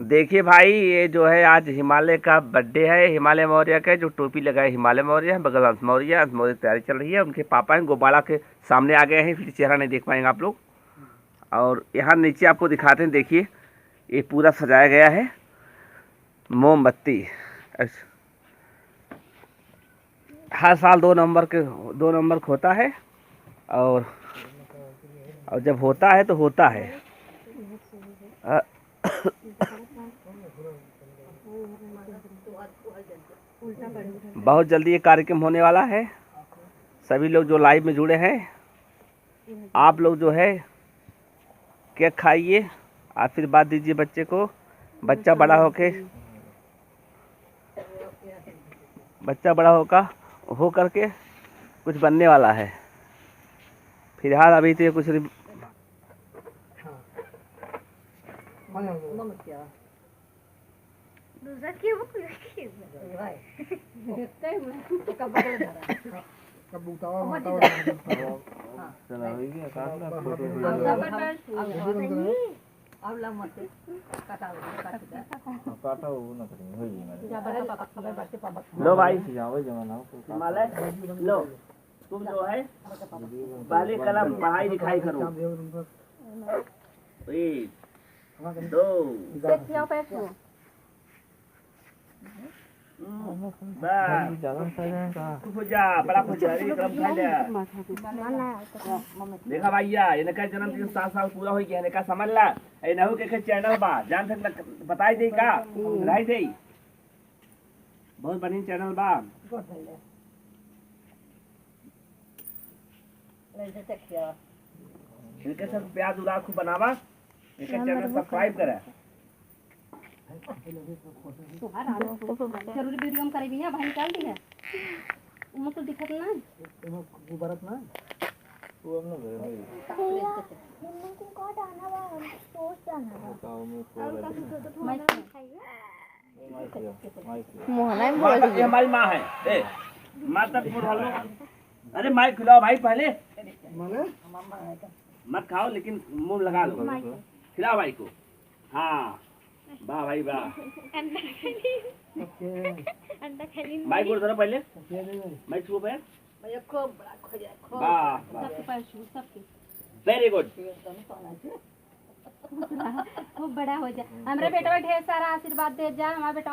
देखिए भाई, ये जो है आज हिमालय का बर्थडे है। हिमालय मौर्य का जो टोपी लगाए हिमालय मौर्य है, बगल अंश मौर्य। अंश मौर्य की तैयारी चल रही है। उनके पापा हैं, गोपाला के सामने आ गए हैं, फिर चेहरा नहीं देख पाएंगे आप लोग। और यहाँ नीचे आपको दिखाते हैं, देखिए ये पूरा सजाया गया है मोमबत्ती। हर साल 2 नवंबर को होता है। और जब होता है तो होता है। बहुत जल्दी ये कार्यक्रम होने वाला है। सभी लोग जो लाइव में जुड़े हैं, आप लोग जो है केक खाइए, आशीर्वाद दीजिए बच्चे को। बच्चा बड़ा हो करके कुछ बनने वाला है। फिलहाल अभी तो कुछ लो भाई, हिमालय लो, तुम जो है पहले कलम पढ़ाई लिखाई करो। 1 2 बड़ा देखा भैया, इनका जन्मदिन 7 साल पूरा हो गया। इनका समझ ला, नहु के चैनल बा, जान तक बताई दे का राय दे। बहुत बढ़िया चैनल बा। इनके सब प्याज उला खूब बनावा। इनका चैनल सब्सक्राइब करे। जरूरी वीडियो में करेगी ना, भाई निकाल दी है उम तो दिखत ना गुबरत ना वो हमने भाई को काट आना बा सोच आना मोहना बोल ये हमारी माँ है। ए माँ तक बोल लो। अरे माइक खिलाओ भाई पहले। मत खाओ लेकिन मुंह लगा लो। खिलाओ भाई को। हाँ वाह भाई वाह। माइक बोल जरा पहले। माइक छू पे। वाह वेरी गुड। खूब बड़ा हो जाए। हमारे बेटा ढेर सारा आशीर्वाद दे जा। हमारा बेटा